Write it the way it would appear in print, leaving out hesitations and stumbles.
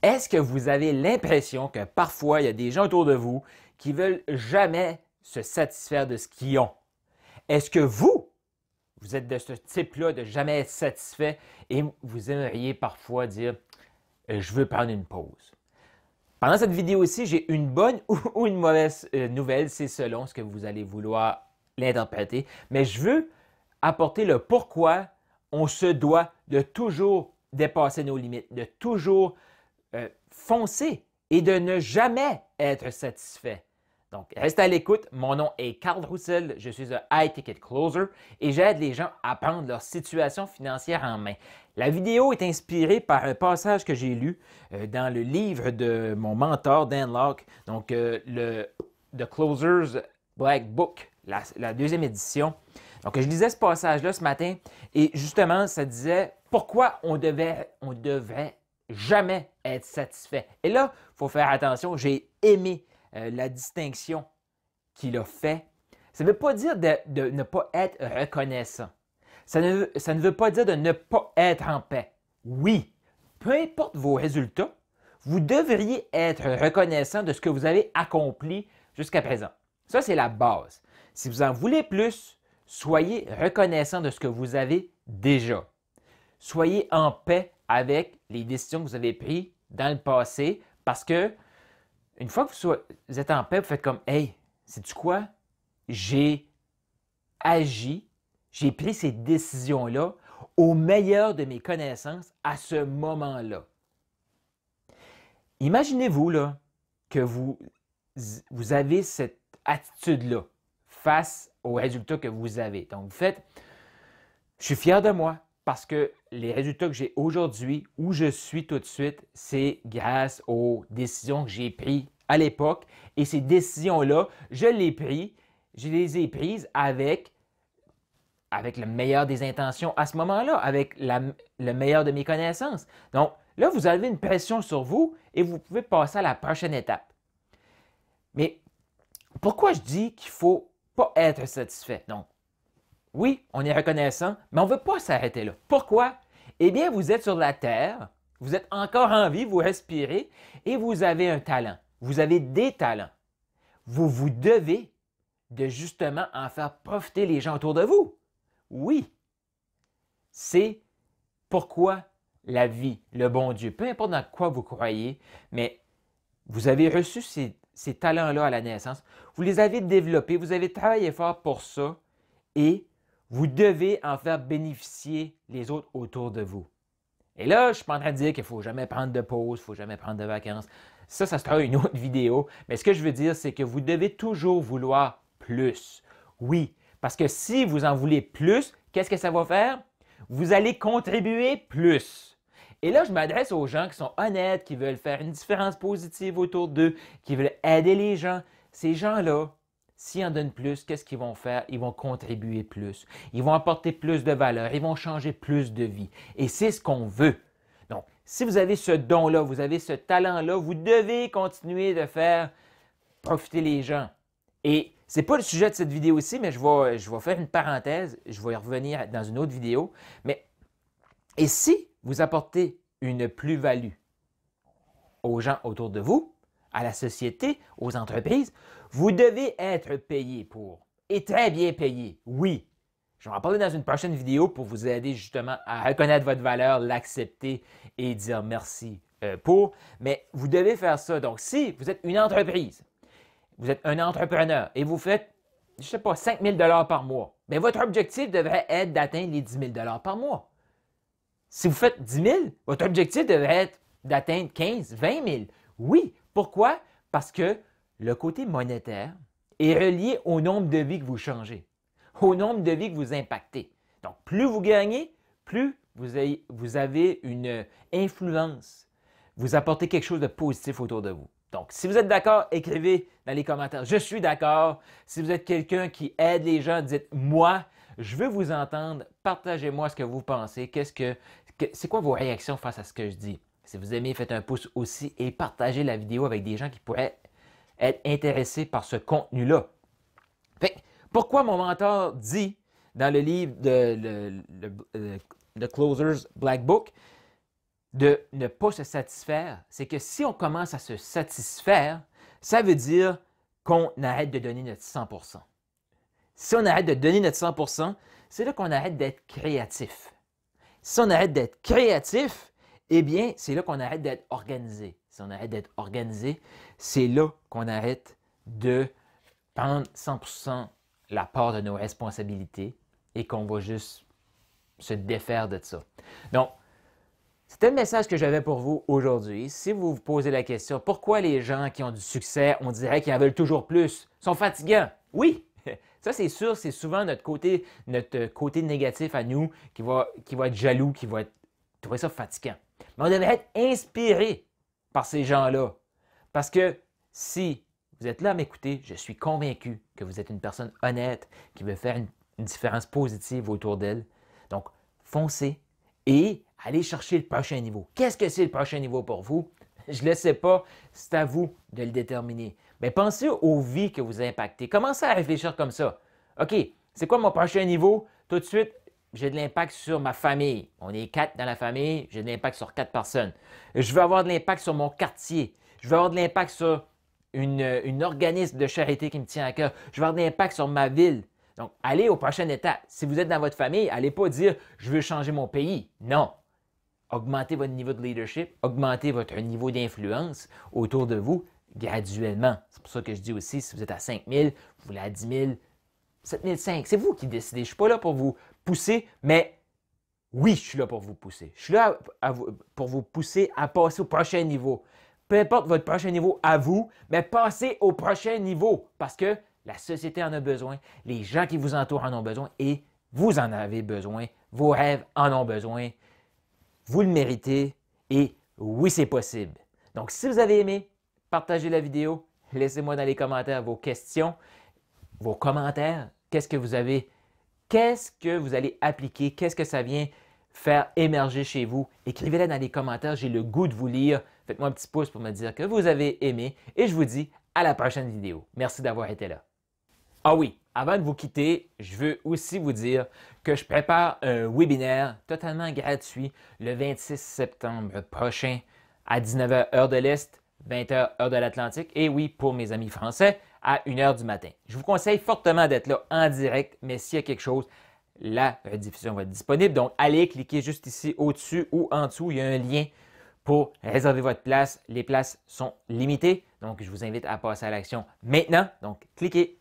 Est-ce que vous avez l'impression que parfois, il y a des gens autour de vous qui veulent jamais se satisfaire de ce qu'ils ont? Est-ce que vous êtes de ce type-là de jamais être satisfait et vous aimeriez parfois dire je veux prendre une pause? Pendant cette vidéo-ci, j'ai une bonne ou une mauvaise nouvelle, c'est selon ce que vous allez vouloir l'interpréter, mais je veux apporter le pourquoi on se doit de toujours dépasser nos limites, de toujours foncer et de ne jamais être satisfait. Donc, restez à l'écoute. Mon nom est Carl Roussel, je suis un High Ticket Closer et j'aide les gens à prendre leur situation financière en main. La vidéo est inspirée par un passage que j'ai lu dans le livre de mon mentor, Dan Locke, donc le The Closer's Black Book, la deuxième édition. Donc, je lisais ce passage-là ce matin et justement, ça disait pourquoi on devrait jamais être satisfait. Et là, il faut faire attention, j'ai aimé la distinction qu'il a fait. Ça ne veut pas dire de ne pas être reconnaissant. Ça ne veut pas dire de ne pas être en paix. Oui, peu importe vos résultats, vous devriez être reconnaissant de ce que vous avez accompli jusqu'à présent. Ça, c'est la base. Si vous en voulez plus, soyez reconnaissant de ce que vous avez déjà. Soyez en paix avec les décisions que vous avez prises dans le passé parce que une fois que vous êtes en paix, vous faites comme hey, sais-tu quoi? J'ai agi, j'ai pris ces décisions-là au meilleur de mes connaissances à ce moment-là. Imaginez-vous là, que vous avez cette attitude-là face aux résultats que vous avez. Donc, vous faites, je suis fier de moi parce que les résultats que j'ai aujourd'hui, où je suis tout de suite, c'est grâce aux décisions que j'ai prises à l'époque. Et ces décisions-là, je les ai prises avec le meilleur des intentions à ce moment-là, avec le meilleur de mes connaissances. Donc, là, vous avez une pression sur vous et vous pouvez passer à la prochaine étape. Mais pourquoi je dis qu'il ne faut pas être satisfait? Donc, oui, on est reconnaissant, mais on ne veut pas s'arrêter là. Pourquoi? Eh bien, vous êtes sur la terre, vous êtes encore en vie, vous respirez et vous avez un talent. Vous avez des talents. Vous devez de justement en faire profiter les gens autour de vous. Oui, c'est pourquoi la vie, le bon Dieu, peu importe dans quoi vous croyez, mais vous avez reçu ces talents-là à la naissance, vous les avez développés, vous avez travaillé fort pour ça et vous devez en faire bénéficier les autres autour de vous. Et là, je ne suis pas en train de dire qu'il ne faut jamais prendre de pause, il ne faut jamais prendre de vacances. Ça sera une autre vidéo. Mais ce que je veux dire, c'est que vous devez toujours vouloir plus. Oui, parce que si vous en voulez plus, qu'est-ce que ça va faire? Vous allez contribuer plus. Et là, je m'adresse aux gens qui sont honnêtes, qui veulent faire une différence positive autour d'eux, qui veulent aider les gens. Ces gens-là, s'ils en donnent plus, qu'est-ce qu'ils vont faire? Ils vont contribuer plus. Ils vont apporter plus de valeur. Ils vont changer plus de vie. Et c'est ce qu'on veut. Donc, si vous avez ce don-là, vous avez ce talent-là, vous devez continuer de faire profiter les gens. Et ce n'est pas le sujet de cette vidéo-ci, mais je vais faire une parenthèse. Je vais y revenir dans une autre vidéo. Et si vous apportez une plus-value aux gens autour de vous, à la société, aux entreprises, vous devez être payé pour. Et très bien payé, oui. Je vais en parler dans une prochaine vidéo pour vous aider justement à reconnaître votre valeur, l'accepter et dire merci pour. Mais vous devez faire ça. Donc, si vous êtes une entreprise, vous êtes un entrepreneur et vous faites, je ne sais pas, 5 000 $ par mois, bien, votre objectif devrait être d'atteindre les 10 000 $ par mois. Si vous faites 10 000, votre objectif devrait être d'atteindre 15, 20 000. Oui. Pourquoi? Parce que le côté monétaire est relié au nombre de vies que vous changez, au nombre de vies que vous impactez. Donc, plus vous gagnez, plus vous avez une influence. Vous apportez quelque chose de positif autour de vous. Donc, si vous êtes d'accord, écrivez dans les commentaires « Je suis d'accord ». Si vous êtes quelqu'un qui aide les gens, dites « Moi, je veux vous entendre, partagez-moi ce que vous pensez. C'est quoi vos réactions face à ce que je dis? Si vous aimez, faites un pouce aussi et partagez la vidéo avec des gens qui pourraient être intéressés par ce contenu-là. Pourquoi mon mentor dit dans le livre de The Closer's Black Book, de ne pas se satisfaire, c'est que si on commence à se satisfaire, ça veut dire qu'on arrête de donner notre 100%. Si on arrête de donner notre 100%, c'est là qu'on arrête d'être créatif. Si on arrête d'être créatif, eh bien, c'est là qu'on arrête d'être organisé. Si on arrête d'être organisé, c'est là qu'on arrête de prendre 100% la part de nos responsabilités et qu'on va juste se défaire de ça. Donc, c'était le message que j'avais pour vous aujourd'hui. Si vous vous posez la question, pourquoi les gens qui ont du succès, on dirait qu'ils en veulent toujours plus, sont fatigants? Oui, ça c'est sûr, c'est souvent notre côté négatif à nous qui va être jaloux, qui va trouver ça fatigant. Mais on devrait être inspiré par ces gens-là. Parce que si vous êtes là à m'écouter, je suis convaincu que vous êtes une personne honnête qui veut faire une différence positive autour d'elle. Donc, foncez et allez chercher le prochain niveau. Qu'est-ce que c'est le prochain niveau pour vous? Je ne le sais pas, c'est à vous de le déterminer. Mais pensez aux vies que vous impactez. Commencez à réfléchir comme ça. OK, c'est quoi mon prochain niveau? Tout de suite, j'ai de l'impact sur ma famille. On est 4 dans la famille, j'ai de l'impact sur 4 personnes. Je veux avoir de l'impact sur mon quartier. Je veux avoir de l'impact sur une organisme de charité qui me tient à cœur. Je veux avoir de l'impact sur ma ville. Donc, allez aux prochaines étapes. Si vous êtes dans votre famille, n'allez pas dire « je veux changer mon pays ». Non. Augmentez votre niveau de leadership, augmentez votre niveau d'influence autour de vous graduellement. C'est pour ça que je dis aussi, si vous êtes à 5 000, vous voulez à 10 000, 7 500, c'est vous qui décidez. Je ne suis pas là pour vous pousser, mais oui, je suis là pour vous pousser. Je suis là pour vous pousser à passer au prochain niveau. Peu importe votre prochain niveau à vous, mais passez au prochain niveau parce que la société en a besoin, les gens qui vous entourent en ont besoin et vous en avez besoin, vos rêves en ont besoin. Vous le méritez et oui, c'est possible. Donc, si vous avez aimé, partagez la vidéo, laissez-moi dans les commentaires vos questions, vos commentaires. Qu'est-ce que vous allez appliquer? Qu'est-ce que ça vient faire émerger chez vous? Écrivez-le dans les commentaires, j'ai le goût de vous lire. Faites-moi un petit pouce pour me dire que vous avez aimé et je vous dis à la prochaine vidéo. Merci d'avoir été là. Ah oui, avant de vous quitter, je veux aussi vous dire que je prépare un webinaire totalement gratuit le 26 septembre prochain à 19h heure de l'Est, 20h heure de l'Atlantique et oui, pour mes amis français, à 1h du matin. Je vous conseille fortement d'être là en direct, mais s'il y a quelque chose, la rediffusion va être disponible. Donc, allez cliquer juste ici au-dessus ou en dessous, il y a un lien pour réserver votre place. Les places sont limitées, donc je vous invite à passer à l'action maintenant. Donc, cliquez